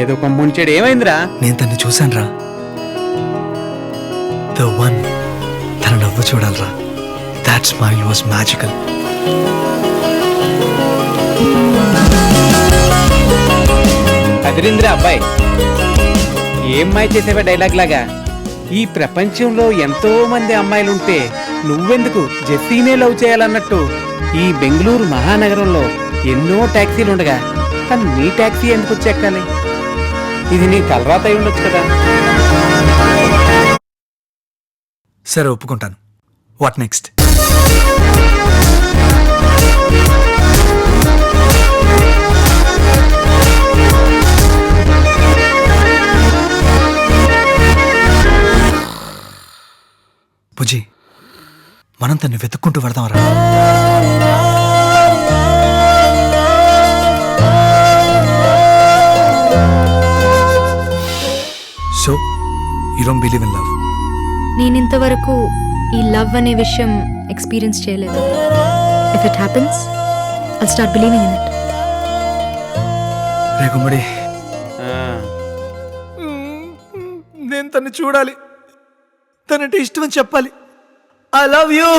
ఏదో కొంచెడు ఏమైందిరా? నేను తన్ని చూశాను రా, ద వన్. తన నవ్వు చూడాలరా, దాట్ స్మైల్ వాజ్ మ్యాజికల్. అదిరింద్రా అబ్బాయి, ఏం మాయ చేసేవా డైలాగ్ లాగా. ఈ ప్రపంచంలో ఎంతో మంది అమ్మాయిలుంటే నువ్వెందుకు జెస్సీనే లవ్ చేయాలన్నట్టు ఈ బెంగళూరు మహానగరంలో ఎన్నో ట్యాక్సీలుండగా కానీ నీ ట్యాక్సీ ఎందుకు వచ్చి ఎక్కాలి? ఇది నీ తలరాత అయి ఉండొచ్చు కదా. సరే ఒప్పుకుంటాను. What next? బుజ్జి, మనం తన్ని వెతుక్కుంటూ వెళదాంరా. So you don't believe in love? నేనింతవరకు ఈ లవ్ అనే విషయం ఎక్స్పీరియన్స్ చేయలేదు. If it happens I'll start believing in it. రే గుమ్మడి, నేను తన్ని చూడాలి, తనంటే ఇష్టం అని చెప్పాలి. I love you.